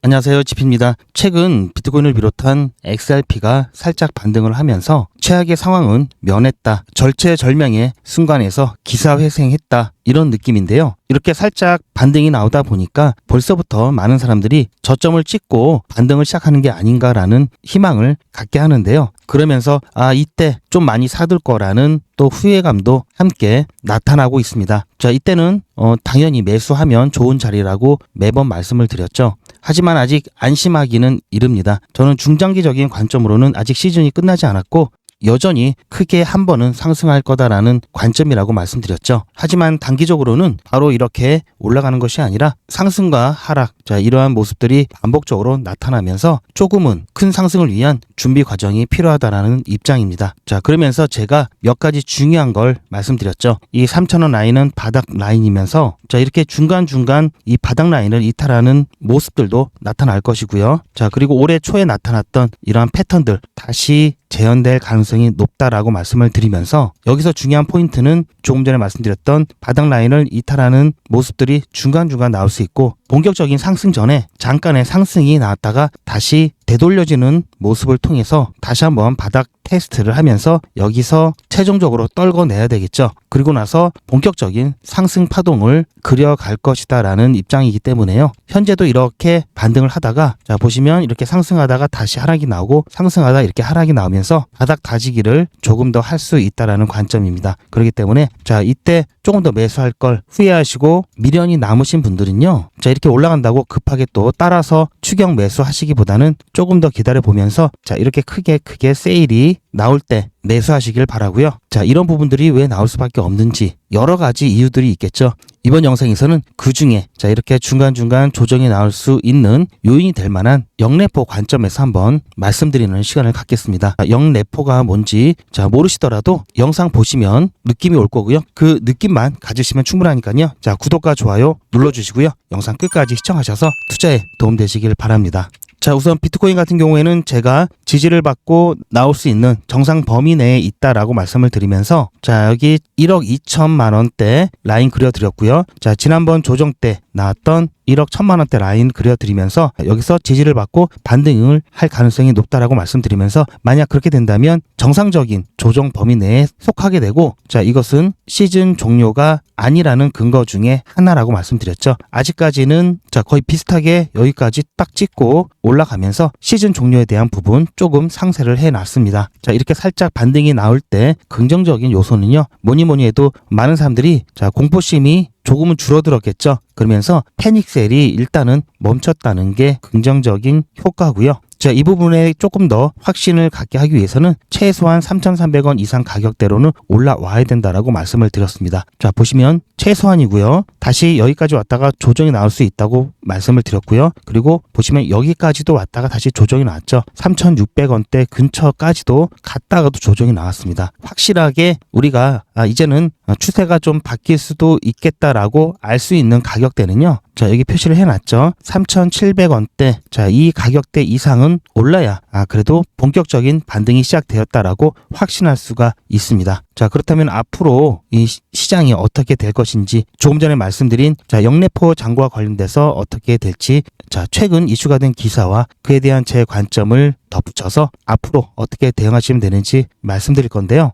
안녕하세요, 지피입니다. 최근 비트코인을 비롯한 XRP가 살짝 반등을 하면서 최악의 상황은 면했다, 절체절명의 순간에서 기사회생했다, 이런 느낌인데요. 이렇게 살짝 반등이 나오다 보니까 벌써부터 많은 사람들이 저점을 찍고 반등을 시작하는 게 아닌가라는 희망을 갖게 하는데요. 그러면서 이때 좀 많이 사둘 거라는 또 후회감도 함께 나타나고 있습니다. 자, 이때는 당연히 매수하면 좋은 자리라고 매번 말씀을 드렸죠. 하지만 아직 안심하기는 이릅니다. 저는 중장기적인 관점으로는 아직 시즌이 끝나지 않았고 여전히 크게 한 번은 상승할 거다라는 관점이라고 말씀드렸죠. 하지만 단기적으로는 바로 이렇게 올라가는 것이 아니라 상승과 하락, 이러한 모습들이 반복적으로 나타나면서 조금은 큰 상승을 위한 준비 과정이 필요하다라는 입장입니다. 자, 그러면서 제가 몇 가지 중요한 걸 말씀드렸죠. 이 3,000원 라인은 바닥 라인이면서 이렇게 중간중간 이 바닥 라인을 이탈하는 모습들도 나타날 것이고요. 자, 그리고 올해 초에 나타났던 이러한 패턴들 다시 재현될 가능성이 높다라고 말씀을 드리면서 여기서 중요한 포인트는 조금 전에 말씀드렸던 바닥 라인을 이탈하는 모습들이 중간중간 나올 수 있고 본격적인 상승 전에 잠깐의 상승이 나왔다가 다시 되돌려지는 모습을 통해서 다시 한번 바닥 테스트를 하면서 여기서 최종적으로 떨궈내야 되겠죠. 그리고 나서 본격적인 상승 파동을 그려갈 것이다 라는 입장이기 때문에요. 현재도 이렇게 반등을 하다가 보시면 이렇게 상승하다가 다시 하락이 나오고 상승하다 이렇게 하락이 나오면서 바닥 다지기를 조금 더 할 수 있다라는 관점입니다. 그렇기 때문에 이때 조금 더 매수할 걸 후회하시고 미련이 남으신 분들은요. 이렇게 올라간다고 급하게 또 따라서 추격 매수하시기보다는 조금 더 기다려 보면서 이렇게 크게 세일이 나올 때 매수하시길 바라고요. 이런 부분들이 왜 나올 수밖에 없는지 여러 가지 이유들이 있겠죠. 이번 영상에서는 그 중에 이렇게 중간중간 조정이 나올 수 있는 요인이 될 만한 영래포 관점에서 한번 말씀드리는 시간을 갖겠습니다. 영래포가 뭔지 모르시더라도 영상 보시면 느낌이 올 거고요. 그 느낌만 가지시면 충분하니까요. 구독과 좋아요 눌러주시고요. 영상 끝까지 시청하셔서 투자에 도움되시길 바랍니다. 자, 우선 비트코인 같은 경우에는 제가 지지를 받고 나올 수 있는 정상 범위 내에 있다라고 말씀을 드리면서 여기 1억 2천만 원대 라인 그려드렸고요. 지난번 조정 때 나왔던 1억 1천만 원대 라인 그려드리면서 여기서 지지를 받고 반등을 할 가능성이 높다라고 말씀드리면서 만약 그렇게 된다면 정상적인 조정 범위 내에 속하게 되고 이것은 시즌 종료가 아니라는 근거 중에 하나라고 말씀드렸죠. 아직까지는 거의 비슷하게 여기까지 딱 찍고 올라가면서 시즌 종료에 대한 부분 조금 상세를 해놨습니다. 이렇게 살짝 반등이 나올 때 긍정적인 요소는요. 뭐니 해도 많은 사람들이 공포심이 조금은 줄어들었겠죠. 그러면서 패닉셀이 일단은 멈췄다는 게 긍정적인 효과고요. 이 부분에 조금 더 확신을 갖게 하기 위해서는 최소한 3,300원 이상 가격대로는 올라와야 된다라고 말씀을 드렸습니다. 보시면 최소한이고요. 다시 여기까지 왔다가 조정이 나올 수 있다고 말씀을 드렸고요. 그리고 보시면 여기까지도 왔다가 다시 조정이 나왔죠. 3,600원대 근처까지도 갔다가도 조정이 나왔습니다. 확실하게 우리가 이제는 추세가 좀 바뀔 수도 있겠다라고 알 수 있는 가격대는요. 여기 표시를 해놨죠. 3,700원대. 이 가격대 이상은 올라야 그래도 본격적인 반등이 시작되었다라고 확신할 수가 있습니다. 그렇다면 앞으로 이 시장이 어떻게 될 것인지 조금 전에 말씀드린 영래포 잔고와 관련돼서 어떻게 될지 최근 이슈가 된 기사와 그에 대한 제 관점을 덧붙여서 앞으로 어떻게 대응하시면 되는지 말씀드릴 건데요.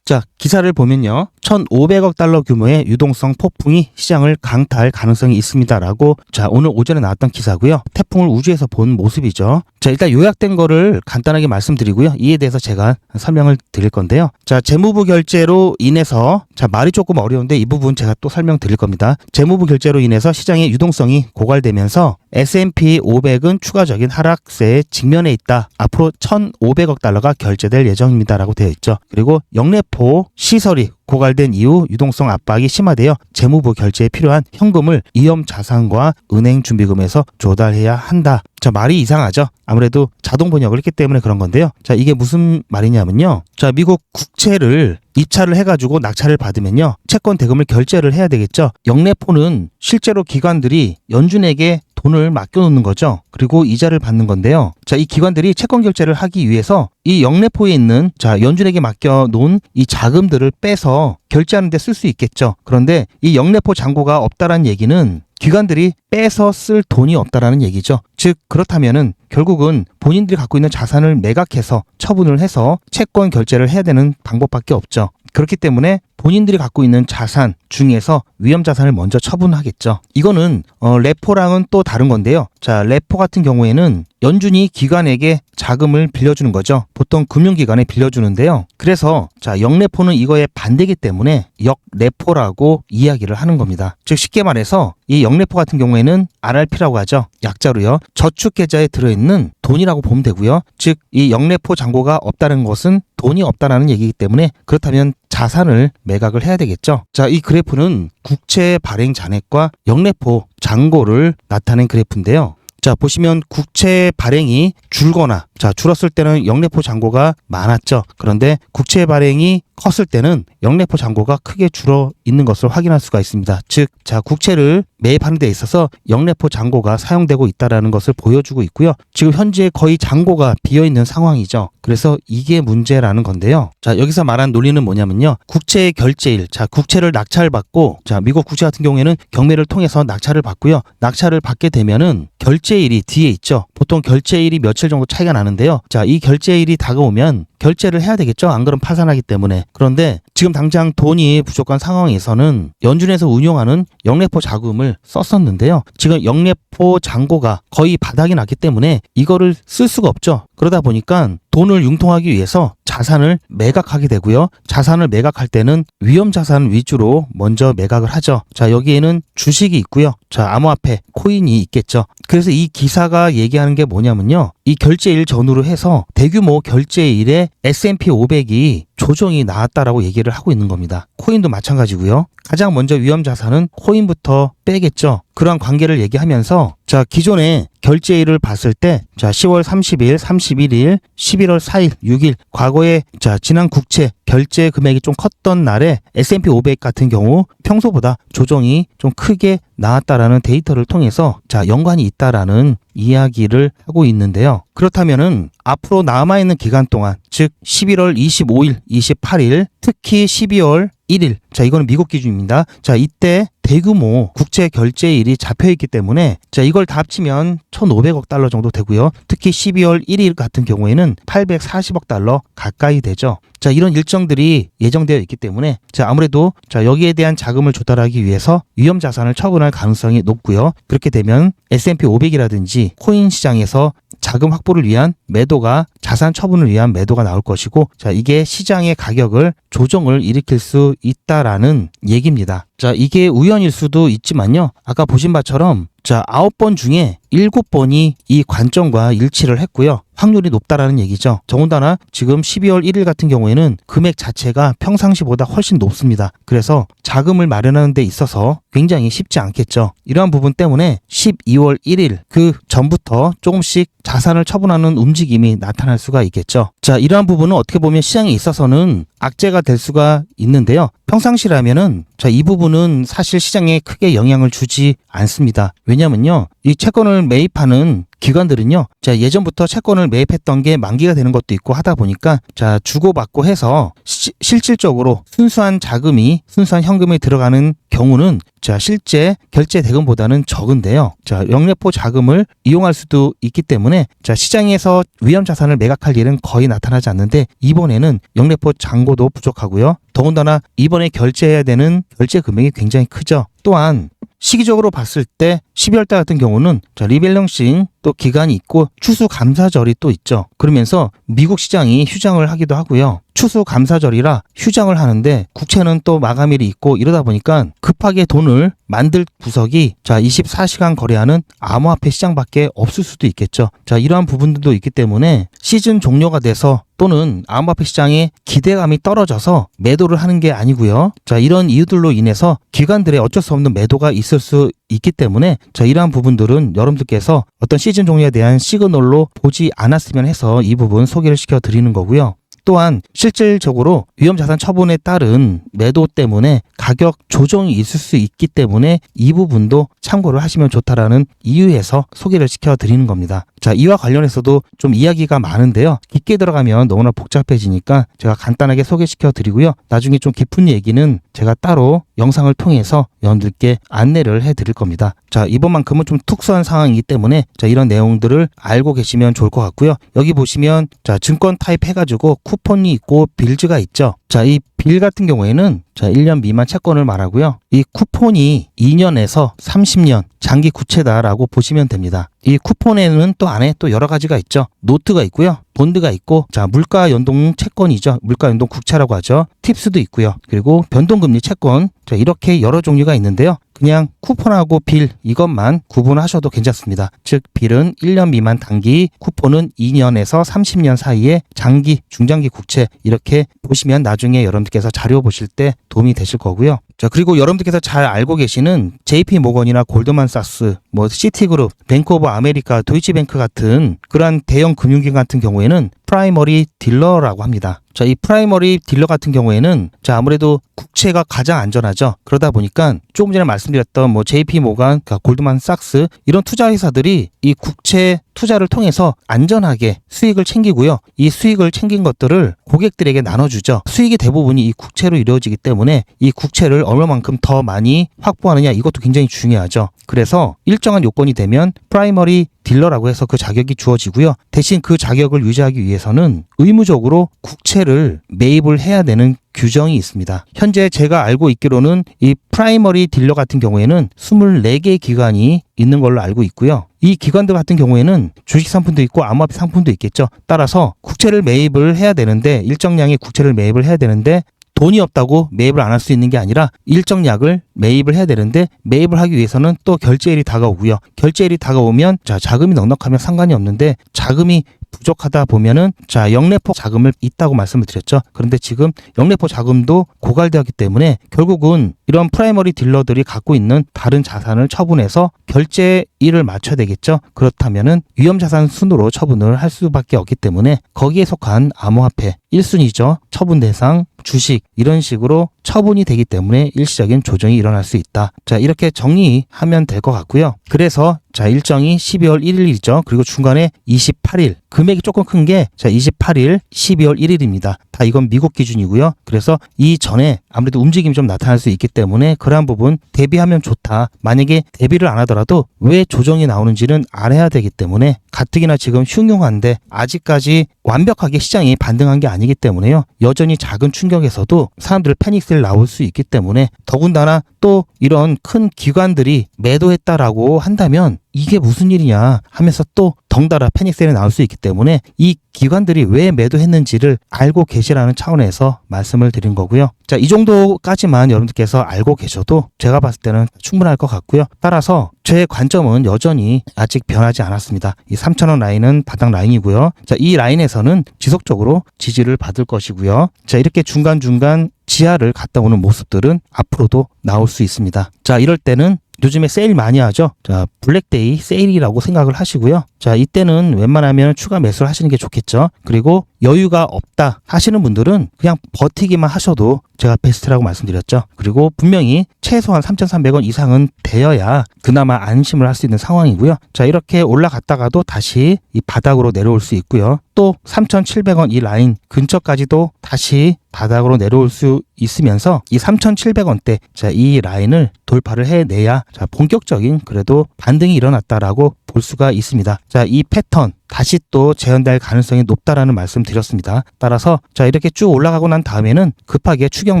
기사를 보면요. 1,500억 달러 규모의 유동성 폭풍이 시장을 강타할 가능성이 있습니다라고 오늘 오전에 나왔던 기사고요. 태풍을 우주에서 본 모습이죠. 일단 요약된 거를 간단하게 말씀드리고요. 이에 대해서 제가 설명을 드릴 건데요. 재무부 결제로 인해서 말이 조금 어려운데 이 부분 제가 또 설명드릴 겁니다. 재무부 결제로 인해서 시장의 유동성이 고갈되면서 S&P 500은 추가적인 하락세에 직면해 있다. 앞으로 1,500억 달러가 결제될 예정입니다라고 되어 있죠. 그리고 영래포 시설이 고갈된 이후 유동성 압박이 심화되어 재무부 결제에 필요한 현금을 위험 자산과 은행 준비금에서 조달해야 한다. 말이 이상하죠. 아무래도 자동 번역을 했기 때문에 그런 건데요. 이게 무슨 말이냐면요. 미국 국채를 입찰을 해가지고 낙찰을 받으면요. 채권 대금을 결제를 해야 되겠죠. 영래포는 실제로 기관들이 연준에게 돈을 맡겨놓는 거죠. 그리고 이자를 받는 건데요. 이 기관들이 채권 결제를 하기 위해서 이 영래포에 있는 연준에게 맡겨놓은 이 자금들을 빼서 결제하는 데 쓸 수 있겠죠. 그런데 이 영래포 잔고가 없다라는 얘기는 기관들이 빼서 쓸 돈이 없다라는 얘기죠. 즉 그렇다면은 결국은 본인들이 갖고 있는 자산을 매각해서 처분을 해서 채권 결제를 해야 되는 방법밖에 없죠. 그렇기 때문에 본인들이 갖고 있는 자산 중에서 위험 자산을 먼저 처분하겠죠. 이거는 레포랑은 또 다른 건데요. 자, 레포 같은 경우에는 연준이 기관에게 자금을 빌려주는 거죠. 보통 금융기관에 빌려주는데요. 그래서 자, 역레포는 이거에 반대이기 때문에 역레포라고 이야기를 하는 겁니다. 즉 쉽게 말해서 이 역레포 같은 경우에는 RRP라고 하죠. 약자로요. 저축계좌에 들어있는 돈이라고 보면 되고요. 즉 이 역레포 잔고가 없다는 것은 돈이 없다라는 얘기이기 때문에 그렇다면 자산을 매각을 해야 되겠죠. 자, 이 그래프는 국채 발행 잔액과 역레포 잔고를 나타낸 그래프인데요. 자, 보시면 국채 발행이 줄거나 자, 줄었을 때는 역레포 잔고가 많았죠. 그런데 국채 발행이 컸을 때는 역레포 잔고가 크게 줄어 있는 것을 확인할 수가 있습니다. 즉, 자, 국채를 매입하는 데 있어서 역레포 잔고가 사용되고 있다는 것을 보여주고 있고요. 지금 현재 거의 잔고가 비어있는 상황이죠. 그래서 이게 문제라는 건데요. 자, 여기서 말한 논리는 뭐냐면요. 국채의 결제일, 자, 국채를 낙찰받고, 자, 미국 국채 같은 경우에는 경매를 통해서 낙찰을 받고요. 낙찰을 받게 되면은 결제일이 뒤에 있죠. 보통 결제일이 며칠 정도 차이가 나는데요. 자, 이 결제일이 다가오면 결제를 해야 되겠죠. 안 그러면 파산하기 때문에. 그런데 지금 당장 돈이 부족한 상황에서는 연준에서 운용하는 역레포 자금을 썼었는데요. 지금 역레포 잔고가 거의 바닥이 났기 때문에 이거를 쓸 수가 없죠. 그러다 보니까 돈을 융통하기 위해서 자산을 매각하게 되고요. 자산을 매각할 때는 위험 자산 위주로 먼저 매각을 하죠. 자, 여기에는 주식이 있고요. 자, 암호화폐, 코인이 있겠죠. 그래서 이 기사가 얘기하는 게 뭐냐면요. 이 결제일 전후로 해서 대규모 결제일에 S&P 500이 조정이 나왔다라고 얘기를 하고 있는 겁니다. 코인도 마찬가지고요. 가장 먼저 위험 자산은 코인부터 빼겠죠. 그러한 관계를 얘기하면서 자, 기존에 결제일을 봤을 때 자, 10월 30일, 31일, 11월 4일, 6일 과거에 자, 지난 국채 결제 금액이 좀 컸던 날에 S&P 500 같은 경우 평소보다 조정이 좀 크게 나왔다라는 데이터를 통해서 자, 연관이 있다라는 이야기를 하고 있는데요. 그렇다면은 앞으로 남아있는 기간 동안 즉 11월 25일, 28일, 특히 12월 1일. 자, 이거는 미국 기준입니다. 자, 이때 대규모 국채 결제일이 잡혀있기 때문에 자, 이걸 다 합치면 1,500억 달러 정도 되고요. 특히 12월 1일 같은 경우에는 840억 달러 가까이 되죠. 자, 이런 일정들이 예정되어 있기 때문에 자, 아무래도 자, 여기에 대한 자금을 조달하기 위해서 위험 자산을 처분할 가능성이 높고요. 그렇게 되면 S&P 500이라든지 코인 시장에서 자금 확보를 위한 매도가 자산 처분을 위한 매도가 나올 것이고 자, 이게 시장의 가격을 조정을 일으킬 수 있다라는 얘기입니다. 자, 이게 우연일 수도 있지만요. 아까 보신 바처럼 자, 9번 중에 7번이 이 관점과 일치를 했고요. 확률이 높다라는 얘기죠. 더군다나 지금 12월 1일 같은 경우에는 금액 자체가 평상시보다 훨씬 높습니다. 그래서 자금을 마련하는 데 있어서 굉장히 쉽지 않겠죠. 이러한 부분 때문에 12월 1일 그 전부터 조금씩 자산을 처분하는 움직임이 나타날 수가 있겠죠. 자, 이러한 부분은 어떻게 보면 시장에 있어서는 악재가 될 수가 있는데요. 평상시라면은 자, 이 부분은 사실 시장에 크게 영향을 주지 않습니다. 왜냐면요. 이 채권을 매입하는 기관들은요. 자, 예전부터 채권을 매입했던 게 만기가 되는 것도 있고 하다 보니까 자, 주고받고 해서 실질적으로 순수한 자금이 순수한 현금이 들어가는 경우는 자, 실제 결제 대금보다는 적은데요. 자, 역레포 자금을 이용할 수도 있기 때문에 자, 시장에서 위험 자산을 매각할 일은 거의 나타나지 않는데 이번에는 역레포 잔고도 부족하고요. 더군다나 이번에 결제해야 되는 결제 금액이 굉장히 크죠. 또한 시기적으로 봤을 때 12월 달 같은 경우는 자, 리밸런싱 또 기간이 있고 추수감사절이 또 있죠. 그러면서 미국 시장이 휴장을 하기도 하고요. 추수감사절이라 휴장을 하는데 국채는 또 마감일이 있고 이러다 보니까 급하게 돈을 만들 구석이 자, 24시간 거래하는 암호화폐 시장밖에 없을 수도 있겠죠. 자, 이러한 부분들도 있기 때문에 시즌 종료가 돼서 또는 암호화폐 시장에 기대감이 떨어져서 매도를 하는 게 아니고요. 자, 이런 이유들로 인해서 기관들의 어쩔 수 없는 매도가 있을 수 있기 때문에 자, 이러한 부분들은 여러분들께서 어떤 시즌 종료에 대한 시그널로 보지 않았으면 해서 이 부분 소개를 시켜 드리는 거고요. 또한 실질적으로 위험자산 처분에 따른 매도 때문에 가격 조정이 있을 수 있기 때문에 이 부분도 참고를 하시면 좋다라는 이유에서 소개를 시켜 드리는 겁니다. 자, 이와 관련해서도 좀 이야기가 많은데요. 깊게 들어가면 너무나 복잡해지니까 제가 간단하게 소개시켜 드리고요. 나중에 좀 깊은 얘기는 제가 따로 영상을 통해서 여러분들께 안내를 해 드릴 겁니다. 자, 이번만큼은 좀 특수한 상황이기 때문에 자, 이런 내용들을 알고 계시면 좋을 것 같고요. 여기 보시면 자, 증권 타입 해가지고 쿠폰이 있고 빌즈가 있죠. 자, 이 빌 같은 경우에는 자, 1년 미만 채권을 말하고요. 이 쿠폰이 2년에서 30년 장기 구체다라고 보시면 됩니다. 이 쿠폰에는 또 안에 또 여러 가지가 있죠. 노트가 있고요. 본드가 있고, 자, 물가 연동 채권이죠. 물가 연동 국채라고 하죠. 팁스도 있고요. 그리고 변동금리 채권. 자, 이렇게 여러 종류가 있는데요. 그냥 쿠폰하고 빌 이것만 구분하셔도 괜찮습니다. 즉 빌은 1년 미만 단기, 쿠폰은 2년에서 30년 사이의 장기, 중장기 국채 이렇게 보시면 나중에 여러분들께서 자료 보실 때 도움이 되실 거고요. 자, 그리고 여러분들께서 잘 알고 계시는 JP 모건이나 골드만삭스, 시티그룹, 뱅크 오브 아메리카, 도이치뱅크 같은 그러한 대형 금융기관 같은 경우에는 프라이머리 딜러라고 합니다. 자, 이 프라이머리 딜러 같은 경우에는 자, 아무래도 국채가 가장 안전하죠. 그러다 보니까 조금 전에 말씀드렸던 JP 모건, 골드만삭스 이런 투자 회사들이 이 국채 투자를 통해서 안전하게 수익을 챙기고요. 이 수익을 챙긴 것들을 고객들에게 나눠주죠. 수익의 대부분이 이 국채로 이루어지기 때문에 이 국채를 얼마만큼 더 많이 확보하느냐 이것도 굉장히 중요하죠. 그래서 일정한 요건이 되면 프라이머리 딜러라고 해서 그 자격이 주어지고요. 대신 그 자격을 유지하기 위해서는 의무적으로 국채를 매입을 해야 되는 규정이 있습니다. 현재 제가 알고 있기로는 이 프라이머리 딜러 같은 경우에는 24개 기관이 있는 걸로 알고 있고요. 이 기관들 같은 경우에는 주식 상품도 있고 암호화폐 상품도 있겠죠. 따라서 국채를 매입을 해야 되는데 일정량의 국채를 매입을 해야 되는데 돈이 없다고 매입을 안 할 수 있는 게 아니라 일정량을 매입을 해야 되는데 매입을 하기 위해서는 또 결제일이 다가오고요. 결제일이 다가오면 자, 자금이 넉넉하면 상관이 없는데 자금이 부족하다 보면은 자, 영래포 자금을 있다고 말씀을 드렸죠. 그런데 지금 영래포 자금도 고갈되었기 때문에 결국은 이런 프라이머리 딜러들이 갖고 있는 다른 자산을 처분해서 결제일을 맞춰야 되겠죠. 그렇다면은 위험자산 순으로 처분을 할 수밖에 없기 때문에 거기에 속한 암호화폐 1순위죠. 처분 대상, 주식 이런 식으로 처분이 되기 때문에 일시적인 조정이 일어날 수 있다. 자, 이렇게 정리하면 될 것 같고요. 그래서 자, 일정이 12월 1일이죠. 그리고 중간에 28일. 금액이 조금 큰 게 자, 28일, 12월 1일입니다. 다 이건 미국 기준이고요. 그래서 이 전에 아무래도 움직임이 좀 나타날 수 있기 때문에 그러한 부분 대비하면 좋다. 만약에 대비를 안 하더라도 왜 조정이 나오는지는 알아야 되기 때문에 가뜩이나 지금 흉흉한데 아직까지 완벽하게 시장이 반등한 게 아니기 때문에요. 여전히 작은 충격에서도 사람들 패닉셀 나올 수 있기 때문에 더군다나 또 이런 큰 기관들이 매도했다라고 한다면 이게 무슨 일이냐 하면서 또 덩달아 패닉셀이 나올 수 있기 때문에 이 기관들이 왜 매도했는지를 알고 계시라는 차원에서 말씀을 드린 거고요. 자, 이 정도까지만 여러분들께서 알고 계셔도 제가 봤을 때는 충분할 것 같고요. 따라서 제 관점은 여전히 아직 변하지 않았습니다. 이 3,000원 라인은 바닥 라인이고요. 자, 이 라인에서는 지속적으로 지지를 받을 것이고요. 자, 이렇게 중간중간 지하를 갔다 오는 모습들은 앞으로도 나올 수 있습니다. 자, 이럴 때는 요즘에 세일 많이 하죠. 자, 블랙데이 세일이라고 생각을 하시고요. 자, 이때는 웬만하면 추가 매수를 하시는 게 좋겠죠. 그리고 여유가 없다 하시는 분들은 그냥 버티기만 하셔도 제가 베스트라고 말씀드렸죠. 그리고 분명히 최소한 3,300원 이상은 되어야 그나마 안심을 할 수 있는 상황이고요. 자, 이렇게 올라갔다가도 다시 이 바닥으로 내려올 수 있고요. 또 3,700원 이 라인 근처까지도 다시 바닥으로 내려올 수 있으면서 이 3,700원대 자, 이 라인을 돌파를 해내야 자, 본격적인 그래도 반등이 일어났다라고 볼 수가 있습니다. 자, 이 패턴 다시 또 재현될 가능성이 높다라는 말씀 드렸습니다. 따라서 자, 이렇게 쭉 올라가고 난 다음에는 급하게 추격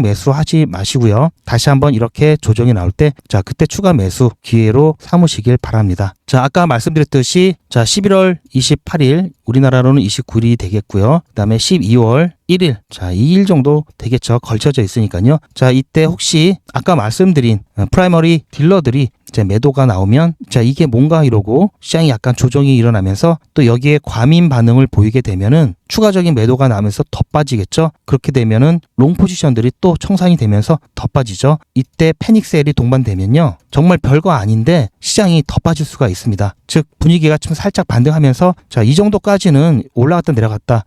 매수하지 마시고요. 다시 한번 이렇게 조정이 나올 때 자, 그때 추가 매수 기회로 삼으시길 바랍니다. 자, 아까 말씀드렸듯이 자, 11월 28일 우리나라로는 29일이 되겠고요. 그다음에 12월 1일 자, 2일 정도 되겠죠. 걸쳐져 있으니까요. 자, 이때 혹시 아까 말씀드린 프라이머리 딜러들이 이제 매도가 나오면 자, 이게 뭔가 이러고 시장이 약간 조정이 일어나면서 또 여기에 과민 반응을 보이게 되면은 추가적인 매도가 나면서 더 빠지겠죠. 그렇게 되면은 롱 포지션들이 또 청산이 되면서 더 빠지죠. 이때 패닉셀이 동반되면요, 정말 별거 아닌데 시장이 더 빠질 수가 있습니다. 즉 분위기가 좀 살짝 반등하면서 자, 이 정도까지는 올라갔다 내려갔다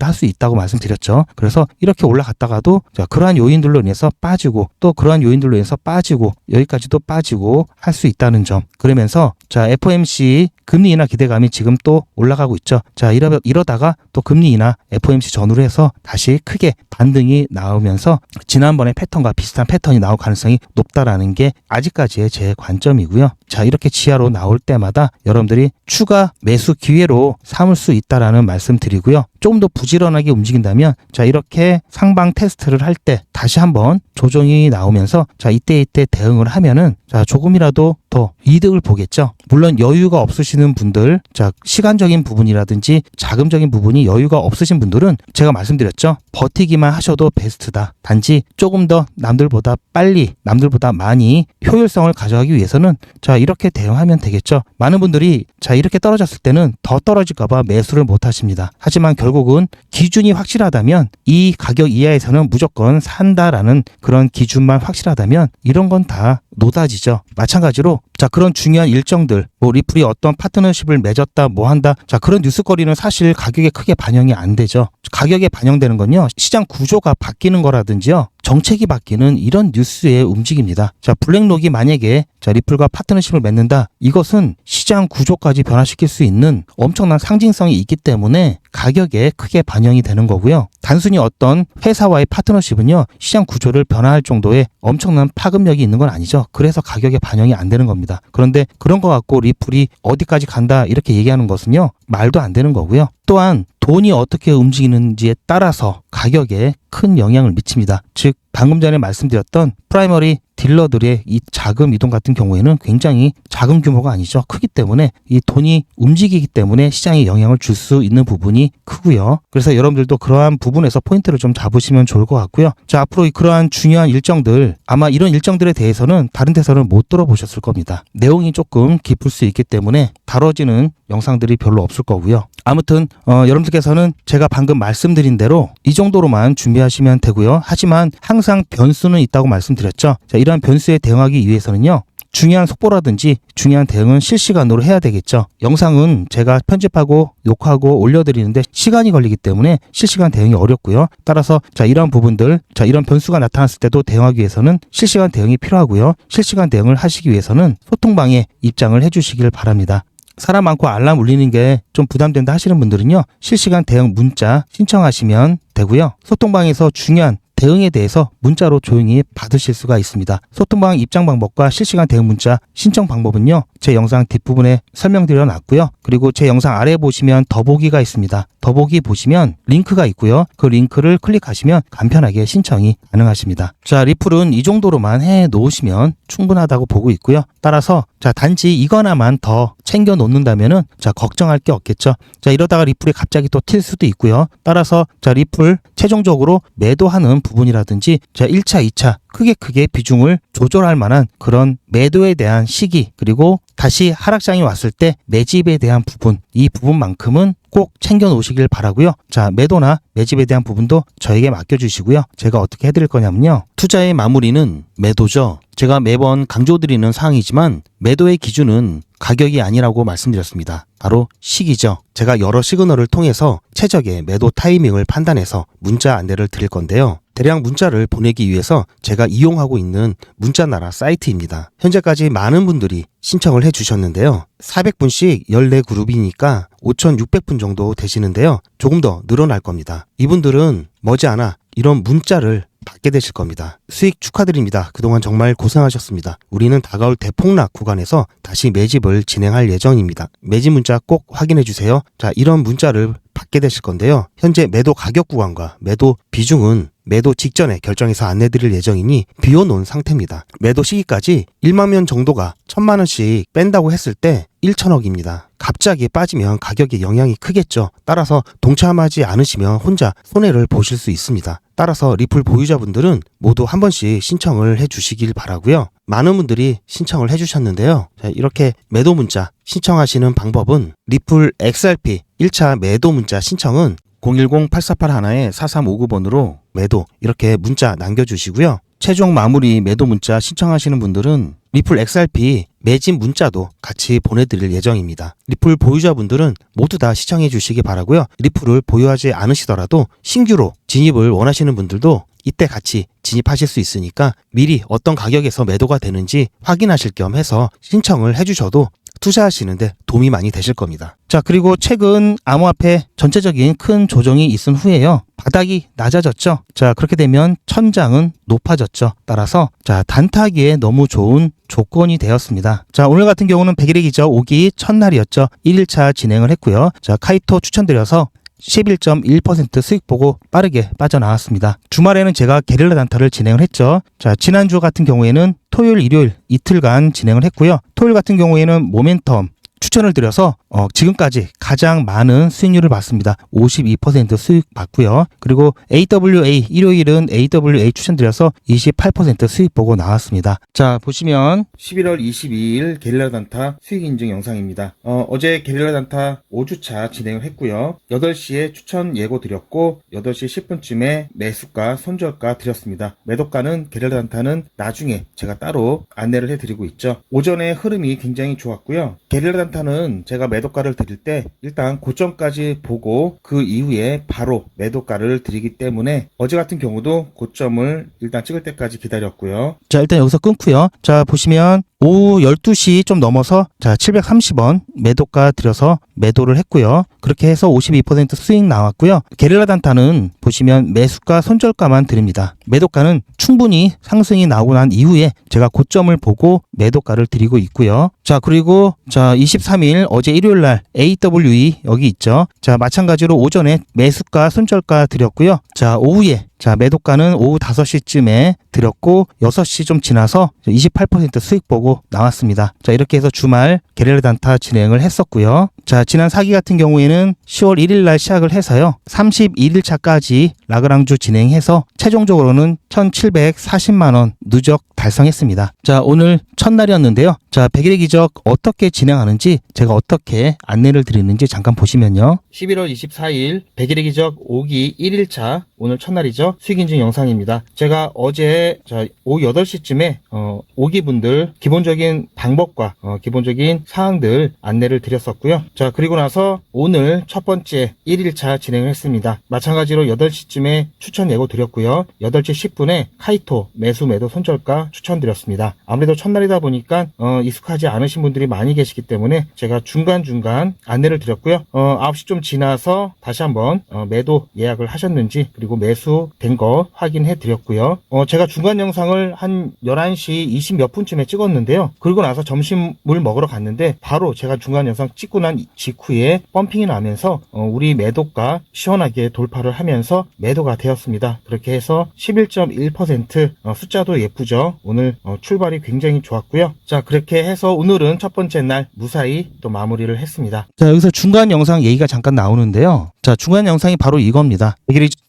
할 수 있다고 말씀드렸죠. 그래서 이렇게 올라갔다가도 자, 그러한 요인들로 인해서 빠지고 또 그러한 요인들로 인해서 빠지고 여기까지도 빠지고 매수도 할 수 있다는 점. 그러면서 자, FOMC 금리 인하 기대감이 지금 또 올라가고 있죠. 자, 이러다가 또 금리 인하 FOMC 전후로 해서 다시 크게 반등이 나오면서 지난번의 패턴과 비슷한 패턴이 나올 가능성이 높다라는 게 아직까지의 제 관점이고요. 자, 이렇게 지하로 나올 때마다 여러분들이 추가 매수 기회로 삼을 수 있다라는 말씀 드리고요. 조금 더 부지런하게 움직인다면 자, 이렇게 상방 테스트를 할 때 다시 한번 조정이 나오면서 자, 이때 대응을 하면은 자, 조금이라도 더 이득을 보겠죠. 물론 여유가 없으시는 분들, 자, 시간적인 부분이라든지 자금적인 부분이 여유가 없으신 분들은 제가 말씀드렸죠. 버티기만 하셔도 베스트다. 단지 조금 더 남들보다 빨리, 남들보다 많이 효율성을 가져가기 위해서는 자, 이렇게 대응하면 되겠죠. 많은 분들이 자, 이렇게 떨어졌을 때는 더 떨어질까봐 매수를 못 하십니다. 하지만 결국은 기준이 확실하다면 이 가격 이하에서는 무조건 산다라는 그런 기준만 확실하다면 이런 건 다 노다지죠. 마찬가지로 자, 그런 중요한 일정들, 뭐 리플이 어떤 파트너십을 맺었다, 뭐 한다, 자, 그런 뉴스거리는 사실 가격에 크게 반영이 안 되죠. 가격에 반영되는 건요, 시장 구조가 바뀌는 거라든지요, 정책이 바뀌는 이런 뉴스의 움직입니다. 자, 블랙록이 만약에 자, 리플과 파트너십을 맺는다, 이것은 시장 구조까지 변화시킬 수 있는 엄청난 상징성이 있기 때문에 가격에 크게 반영이 되는 거고요. 단순히 어떤 회사와의 파트너십은요, 시장 구조를 변화할 정도의 엄청난 파급력이 있는 건 아니죠. 그래서 가격에 반영이 안 되는 겁니다. 그런데 그런 거 갖고 리플이 어디까지 간다 이렇게 얘기하는 것은요, 말도 안 되는 거고요. 또한 돈이 어떻게 움직이는지에 따라서 가격에 큰 영향을 미칩니다. 즉 방금 전에 말씀드렸던 프라이머리 딜러들의 이 자금 이동 같은 경우에는 굉장히 작은 규모가 아니죠. 크기 때문에 이 돈이 움직이기 때문에 시장에 영향을 줄 수 있는 부분이 크고요. 그래서 여러분들도 그러한 부분에서 포인트를 좀 잡으시면 좋을 것 같고요. 자, 앞으로 그러한 중요한 일정들, 아마 이런 일정들에 대해서는 다른 데서는 못 들어보셨을 겁니다. 내용이 조금 깊을 수 있기 때문에 다뤄지는 영상들이 별로 없을 거고요. 아무튼 여러분들께서는 제가 방금 말씀드린 대로 이 정도로만 준비하시면 되고요. 하지만 항상 변수는 있다고 말씀드렸죠. 자, 이러한 변수에 대응하기 위해서는요, 중요한 속보라든지 중요한 대응은 실시간으로 해야 되겠죠. 영상은 제가 편집하고 녹화하고 올려드리는데 시간이 걸리기 때문에 실시간 대응이 어렵고요. 따라서 자, 이런 부분들, 자, 이런 변수가 나타났을 때도 대응하기 위해서는 실시간 대응이 필요하고요. 실시간 대응을 하시기 위해서는 소통방에 입장을 해주시길 바랍니다. 사람 많고 알람 울리는 게 좀 부담된다 하시는 분들은요, 실시간 대응 문자 신청하시면 되고요. 소통방에서 중요한 대응에 대해서 문자로 조용히 받으실 수가 있습니다. 소통방 입장 방법과 실시간 대응 문자 신청 방법은요, 제 영상 뒷부분에 설명드려 놨고요. 그리고 제 영상 아래에 보시면 더보기가 있습니다. 더보기 보시면 링크가 있고요. 그 링크를 클릭하시면 간편하게 신청이 가능하십니다. 자, 리플은 이 정도로만 해 놓으시면 충분하다고 보고 있고요. 따라서 자, 단지 이거나만 더 챙겨 놓는다면은 자, 걱정할 게 없겠죠. 자, 이러다가 리플이 갑자기 또 튈 수도 있고요. 따라서 자, 리플 최종적으로 매도하는 부분이라든지 자, 1차, 2차 크게 비중을 조절할 만한 그런 매도에 대한 시기, 그리고 다시 하락장이 왔을 때 매집에 대한 부분, 이 부분만큼은 꼭 챙겨 놓으시길 바라고요. 자, 매도나 매집에 대한 부분도 저에게 맡겨주시고요. 제가 어떻게 해드릴 거냐면요, 투자의 마무리는 매도죠. 제가 매번 강조드리는 사항이지만 매도의 기준은 가격이 아니라고 말씀드렸습니다. 바로 시기죠. 제가 여러 시그널을 통해서 최적의 매도 타이밍을 판단해서 문자 안내를 드릴 건데요. 대량 문자를 보내기 위해서 제가 이용하고 있는 문자나라 사이트입니다. 현재까지 많은 분들이 신청을 해주셨는데요. 400분씩 14그룹이니까 5,600분 정도 되시는데요. 조금 더 늘어날 겁니다. 이분들은 머지않아 이런 문자를 받게 되실 겁니다. 수익 축하드립니다. 그동안 정말 고생하셨습니다. 우리는 다가올 대폭락 구간에서 다시 매집을 진행할 예정입니다. 매집 문자 꼭 확인해 주세요. 자, 이런 문자를 받게 되실 건데요. 현재 매도 가격 구간과 매도 비중은 매도 직전에 결정해서 안내드릴 예정이니 비워놓은 상태입니다. 매도 시기까지 1만 명 정도가 1,000만 원씩 뺀다고 했을 때 1,000억입니다. 갑자기 빠지면 가격에 영향이 크겠죠. 따라서 동참하지 않으시면 혼자 손해를 보실 수 있습니다. 따라서 리플 보유자분들은 모두 한 번씩 신청을 해주시길 바라고요. 많은 분들이 신청을 해주셨는데요. 자, 이렇게 매도 문자 신청하시는 방법은 리플 XRP 1차 매도 문자 신청은 010-8481-4359번으로 매도 이렇게 문자 남겨주시고요. 최종 마무리 매도 문자 신청하시는 분들은 리플 XRP 매집 문자도 같이 보내드릴 예정입니다. 리플 보유자분들은 모두 다 시청해 주시기 바라고요. 리플을 보유하지 않으시더라도 신규로 진입을 원하시는 분들도 이때 같이 진입하실 수 있으니까 미리 어떤 가격에서 매도가 되는지 확인하실 겸 해서 신청을 해주셔도 투자하시는데 도움이 많이 되실 겁니다. 자, 그리고 최근 암호화폐 전체적인 큰 조정이 있은 후에요. 바닥이 낮아졌죠. 자, 그렇게 되면 천장은 높아졌죠. 따라서 자, 단타하기에 너무 좋은 조건이 되었습니다. 자, 오늘 같은 경우는 100일의 기적 5기 첫날이었죠. 1일차 진행을 했고요. 자, 카이토 추천드려서 11.1% 수익 보고 빠르게 빠져나왔습니다. 주말에는 제가 게릴라 단타를 진행을 했죠. 자, 지난주 같은 경우에는 토요일, 일요일 이틀간 진행을 했고요. 토요일 같은 경우에는 모멘텀 추천을 드려서 지금까지 가장 많은 수익률을 받습니다. 52% 수익 받고요. 그리고 AWA 일요일은 AWA 추천드려서 28% 수익 보고 나왔습니다. 자, 보시면 11월 22일 게릴라 단타 수익 인증 영상입니다. 어제 게릴라 단타 5주차 진행을 했고요. 8시에 추천 예고 드렸고 8시 10분쯤에 매수가 손절가 드렸습니다. 매도가는 게릴라 단타는 나중에 제가 따로 안내를 해드리고 있죠. 오전에 흐름이 굉장히 좋았고요. 게릴라 단타는 제가 매도가를 드릴 때 일단 고점까지 보고 그 이후에 바로 매도가를 드리기 때문에 어제 같은 경우도 고점을 일단 찍을 때까지 기다렸고요. 자, 일단 여기서 끊고요. 자, 보시면 오후 12시 좀 넘어서 자 730원 매도가 들여서 매도를 했고요. 그렇게 해서 52% 수익 나왔고요. 게릴라 단타는 보시면 매수가 손절가만 드립니다. 매도가는 충분히 상승이 나오고 난 이후에 제가 고점을 보고 매도가를 드리고 있고요. 자, 그리고 자 23일 어제 일요일날 AWE 여기 있죠. 자, 마찬가지로 오전에 매수가 손절가 드렸고요. 자, 오후에 자, 매도가는 오후 5시쯤에 드렸고 6시 좀 지나서 28% 수익 보고 나왔습니다. 자, 이렇게 해서 주말 게릴라 단타 진행을 했었고요. 자, 지난 4기 같은 경우에는 10월 1일 날 시작을 해서요. 31일차까지 라그랑주 진행해서 최종적으로는 1,740만 원 누적 달성했습니다. 자, 오늘 첫날이었는데요. 자, 100일의 기적 어떻게 진행하는지 제가 어떻게 안내를 드리는지 잠깐 보시면요. 11월 24일 100일의 기적 5기 1일차 오늘 첫날이죠. 수익인증 영상입니다. 제가 어제 오후 8시쯤에 5기 분들 기본적인 방법과 기본적인 사항들 안내를 드렸었고요. 자, 그리고 나서 오늘 첫 번째 1일차 진행을 했습니다. 마찬가지로 8시쯤에 추천 예고 드렸고요. 8시 10분에 카이토 매수 매도 손절가 추천드렸습니다. 아무래도 첫날이다 보니까 익숙하지 않으신 분들이 많이 계시기 때문에 제가 중간중간 안내를 드렸고요. 9시 좀 지나서 다시 한번 매도 예약을 하셨는지 그리고 매수된 거 확인해 드렸고요. 제가 중간 영상을 한 11시 20 몇 분쯤에 찍었는데요. 그리고 나서 점심을 먹으러 갔는데 바로 제가 중간 영상 찍고 난 직후에 펌핑이 나면서 우리 매도가 시원하게 돌파를 하면서 매도가 되었습니다. 그렇게 해서 11.1% 숫자도 예쁘죠. 오늘 출발이 굉장히 좋았고요. 자, 그렇게 해서 오늘은 첫 번째 날 무사히 또 마무리를 했습니다. 자, 여기서 중간 영상 얘기가 잠깐 나오는데요. 자, 중간 영상이 바로 이겁니다.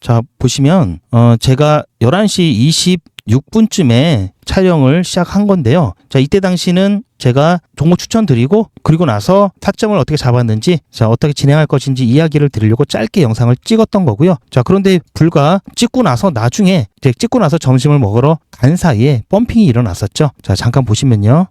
자, 보시면 제가 11시 26분쯤에 촬영을 시작한 건데요. 자, 이때 당시는 제가 종목 추천드리고 그리고 나서 타점을 어떻게 잡았는지 자 어떻게 진행할 것인지 이야기를 드리려고 짧게 영상을 찍었던 거고요. 자, 그런데 불과 찍고 나서 나중에 찍고 나서 점심을 먹으러 간 사이에 펌핑이 일어났었죠. 자, 잠깐 보시면요.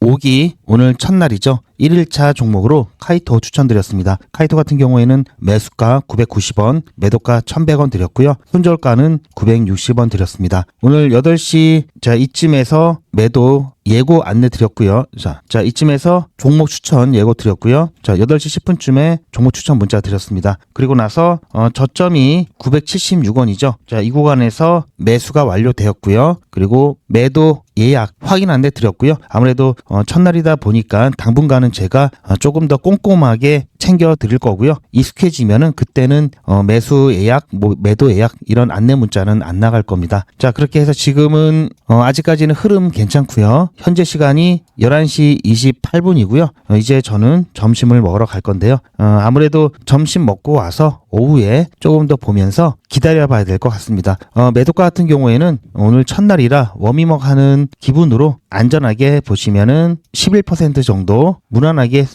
5기 오늘 첫날이죠. 1일차 종목으로 카이토 추천드렸습니다. 카이토 같은 경우에는 매수가 990원, 매도가 1100원 드렸고요. 손절가는 960원 드렸습니다. 오늘 8시 자 이쯤에서 매도 예고 안내 드렸고요. 자, 이쯤에서 종목 추천 예고 드렸고요. 자, 8시 10분쯤에 종목 추천 문자 드렸습니다. 그리고 나서 저점이 976원이죠. 자, 이 구간에서 매수가 완료되었고요. 그리고 매도 예약 확인 안내 드렸고요. 아무래도 첫날이다 보니까 당분간은 제가 조금 더 꼼꼼하게 챙겨 드릴 거고요. 익숙해지면은 그때는 매수 예약, 매도 예약 이런 안내 문자는 안 나갈 겁니다. 자, 그렇게 해서 지금은 아직까지는 흐름 괜찮고요. 현재 시간이 11시 28분이고요. 이제 저는 점심을 먹으러 갈 건데요. 아무래도 점심 먹고 와서 오후에 조금 더 보면서 기다려 봐야 될 것 같습니다. 매도가 같은 경우에는 오늘 첫날이라 워밍업 하는 기분으로 안전하게 보시면은 11% 정도 무난하게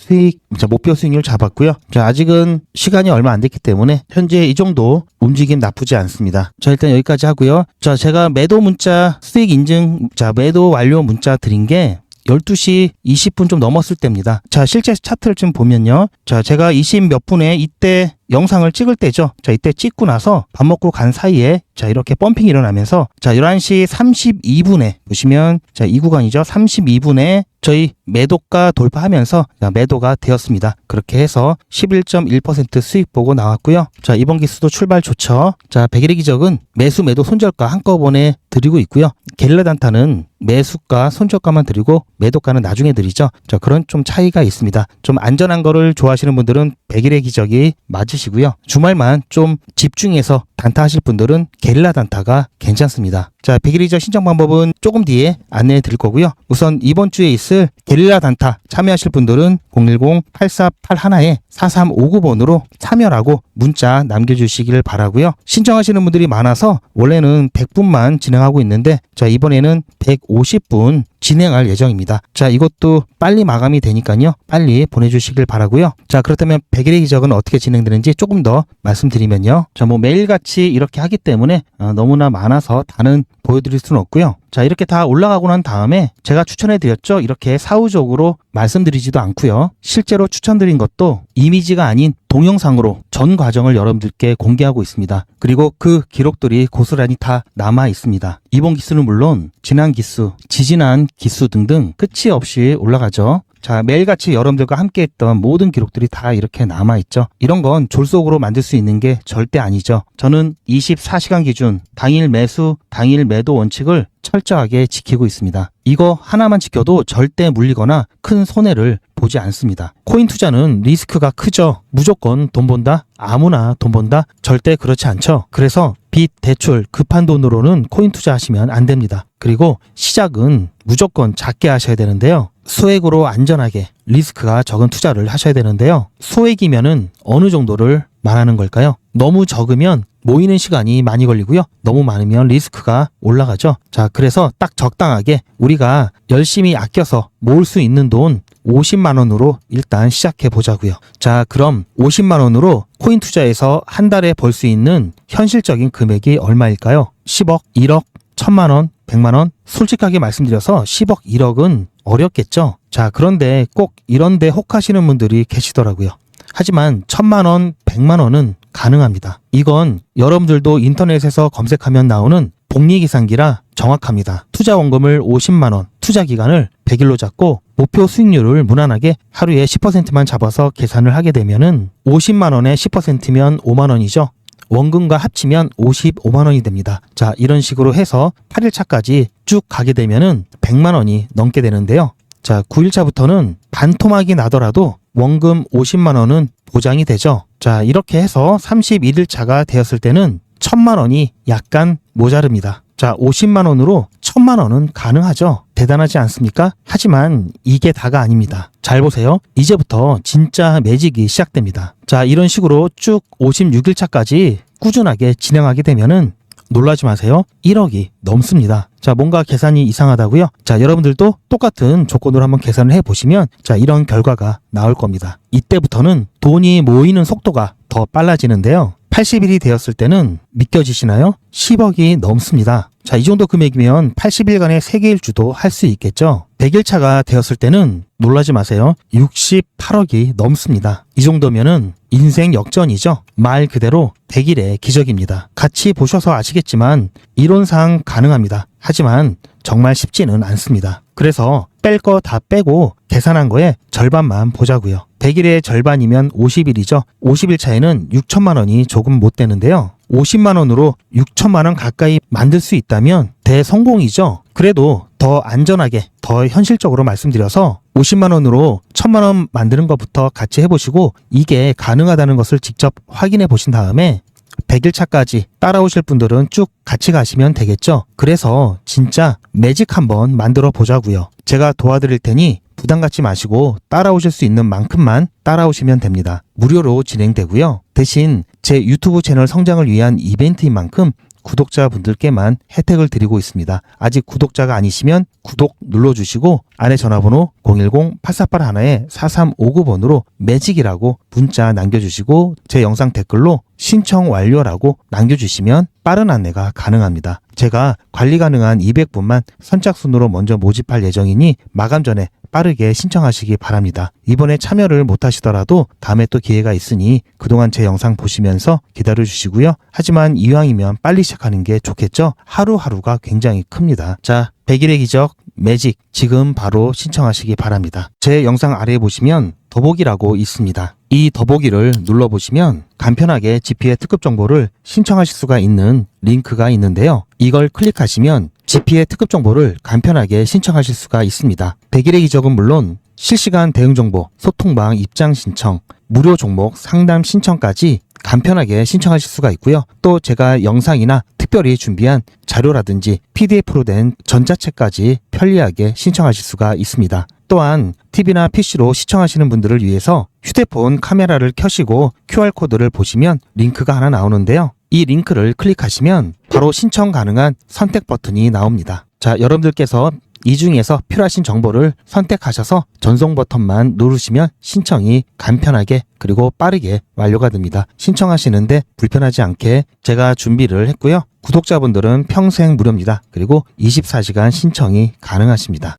목표 수익률 잡았고요. 자, 아직은 시간이 얼마 안 됐기 때문에 현재 이 정도 움직임 나쁘지 않습니다. 자, 일단 여기까지 하고요. 자, 제가 매도 문자 수익 인증 매도 완료 문자 드린 게 12시 20분 좀 넘었을 때입니다. 자, 실제 차트를 좀 보면요. 자, 제가 20 몇 분에 이때 영상을 찍을 때죠. 자, 이때 찍고 나서 밥 먹고 간 사이에 자, 이렇게 펌핑이 일어나면서 자, 11시 32분에 보시면 자, 이 구간이죠. 32분에 저희 매도가 돌파하면서 매도가 되었습니다. 그렇게 해서 11.1% 수익 보고 나왔고요. 자, 이번 기수도 출발 좋죠. 자, 100일의 기적은 매수 매도 손절가 한꺼번에 드리고 있고요. 게릴라 단타는 매수가 손절가만 드리고 매도가는 나중에 드리죠. 자, 그런 좀 차이가 있습니다. 좀 안전한 거를 좋아하시는 분들은 100일의 기적이 맞으시고요. 주말만 좀 집중해서 단타 하실 분들은 게릴라 단타가 괜찮습니다. 자, 100일의 기적 신청 방법은 조금 뒤에 안내해 드릴 거고요. 우선 이번 주에 있을 게릴라 단타 참여하실 분들은 010-8481-4359번으로 참여라고 문자 남겨주시길 바라고요. 신청하시는 분들이 많아서 원래는 100분만 진행하고 있는데 자, 이번에는 150분 진행할 예정입니다. 자, 이것도 빨리 마감이 되니까요. 빨리 보내주시길 바라고요. 자, 그렇다면 100일의 기적은 어떻게 진행되는지 조금 더 말씀드리면요. 자, 뭐 매일같이 이렇게 하기 때문에 너무나 많아서 다는 보여드릴 수는 없고요. 자, 이렇게 다 올라가고 난 다음에 제가 추천해드렸죠. 이렇게 사후적으로 말씀드리지도 않고요. 실제로 추천드린 것도 이미지가 아닌 동영상으로 전 과정을 여러분들께 공개하고 있습니다. 그리고 그 기록들이 고스란히 다 남아 있습니다. 이번 기수는 물론 지난 기수, 지지난 기수 등등 끝이 없이 올라가죠. 자, 매일같이 여러분들과 함께 했던 모든 기록들이 다 이렇게 남아있죠. 이런 건 졸속으로 만들 수 있는 게 절대 아니죠. 저는 24시간 기준 당일 매수, 당일 매도 원칙을 철저하게 지키고 있습니다. 이거 하나만 지켜도 절대 물리거나 큰 손해를 보지 않습니다. 코인 투자는 리스크가 크죠. 무조건 돈 번다? 아무나 돈 번다? 절대 그렇지 않죠. 그래서 빚, 대출, 급한 돈으로는 코인 투자하시면 안 됩니다. 그리고 시작은 무조건 작게 하셔야 되는데요. 소액으로 안전하게 리스크가 적은 투자를 하셔야 되는데요. 소액이면은 어느 정도를 말하는 걸까요? 너무 적으면 모이는 시간이 많이 걸리고요. 너무 많으면 리스크가 올라가죠. 자, 그래서 딱 적당하게 우리가 열심히 아껴서 모을 수 있는 돈 50만 원으로 일단 시작해 보자고요. 자, 그럼 50만 원으로 코인 투자에서 한 달에 벌 수 있는 현실적인 금액이 얼마일까요? 10억, 1억, 1000만 원, 100만 원? 솔직하게 말씀드려서 10억, 1억은 어렵겠죠. 자, 그런데 꼭 이런데 혹하시는 분들이 계시더라고요. 하지만 1000만 원, 100만 원은 가능합니다. 이건 여러분들도 인터넷에서 검색하면 나오는 복리계산기라 정확합니다. 투자 원금을 50만 원, 투자 기간을 100일로 잡고 목표 수익률을 무난하게 하루에 10%만 잡아서 계산을 하게 되면은 50만 원에 10%면 5만 원이죠. 원금과 합치면 55만 원이 됩니다. 자, 이런 식으로 해서 8일차까지 쭉 가게 되면은 100만 원이 넘게 되는데요. 자, 9일차부터는 반토막이 나더라도 원금 50만 원은 보장이 되죠. 자, 이렇게 해서 31일차가 되었을 때는 1000만 원이 약간 모자릅니다. 자, 50만 원으로 1000만 원은 가능하죠. 대단하지 않습니까? 하지만 이게 다가 아닙니다. 잘 보세요. 이제부터 진짜 매직이 시작됩니다. 자, 이런 식으로 쭉 56일차까지 꾸준하게 진행하게 되면은 놀라지 마세요. 1억이 넘습니다. 자, 뭔가 계산이 이상하다고요? 자, 여러분들도 똑같은 조건으로 한번 계산을 해보시면 자, 이런 결과가 나올 겁니다. 이때부터는 돈이 모이는 속도가 더 빨라지는데요. 80일이 되었을 때는 믿겨지시나요? 10억이 넘습니다. 자, 이 정도 금액이면 80일간의 세계일주도 할 수 있겠죠. 100일차가 되었을 때는 놀라지 마세요. 68억이 넘습니다. 이 정도면은 인생 역전이죠. 말 그대로 100일의 기적입니다. 같이 보셔서 아시겠지만 이론상 가능합니다. 하지만 정말 쉽지는 않습니다. 그래서 뺄 거 다 빼고 계산한 거에 절반만 보자고요. 100일의 절반이면 50일이죠. 50일 차에는 6천만 원이 조금 못 되는데요. 50만 원으로 6천만 원 가까이 만들 수 있다면 대성공이죠. 그래도 더 안전하게, 더 현실적으로 말씀드려서 50만 원으로 1000만 원 만드는 것부터 같이 해보시고 이게 가능하다는 것을 직접 확인해 보신 다음에 100일 차까지 따라오실 분들은 쭉 같이 가시면 되겠죠. 그래서 진짜 매직 한번 만들어 보자고요. 제가 도와드릴 테니 부담 갖지 마시고 따라오실 수 있는 만큼만 따라오시면 됩니다. 무료로 진행되고요. 대신 제 유튜브 채널 성장을 위한 이벤트인 만큼 구독자분들께만 혜택을 드리고 있습니다. 아직 구독자가 아니시면 구독 눌러주시고 안에 전화번호 010-8481-4359번으로 매직이라고 문자 남겨주시고 제 영상 댓글로 신청 완료라고 남겨주시면 빠른 안내가 가능합니다. 제가 관리 가능한 200분만 선착순으로 먼저 모집할 예정이니 마감 전에 빠르게 신청하시기 바랍니다. 이번에 참여를 못하시더라도 다음에 또 기회가 있으니 그동안 제 영상 보시면서 기다려주시고요. 하지만 이왕이면 빨리 시작하는 게 좋겠죠? 하루하루가 굉장히 큽니다. 자, 100일의 기적 매직 지금 바로 신청하시기 바랍니다. 제 영상 아래에 보시면 더보기라고 있습니다. 이 더보기를 눌러보시면 간편하게 GPA 특급 정보를 신청하실 수가 있는 링크가 있는데요. 이걸 클릭하시면 GPA 특급 정보를 간편하게 신청하실 수가 있습니다. 100일의 기적은 물론 실시간 대응 정보, 소통방 입장 신청, 무료 종목 상담 신청까지 간편하게 신청하실 수가 있고요. 또 제가 영상이나 특별히 준비한 자료라든지 PDF로 된 전자책까지 편리하게 신청하실 수가 있습니다. 또한 TV나 PC로 시청하시는 분들을 위해서 휴대폰 카메라를 켜시고 QR코드를 보시면 링크가 하나 나오는데요. 이 링크를 클릭하시면 바로 신청 가능한 선택 버튼이 나옵니다. 자, 여러분들께서 이 중에서 필요하신 정보를 선택하셔서 전송 버튼만 누르시면 신청이 간편하게 그리고 빠르게 완료가 됩니다. 신청하시는데 불편하지 않게 제가 준비를 했고요. 구독자분들은 평생 무료입니다. 그리고 24시간 신청이 가능하십니다.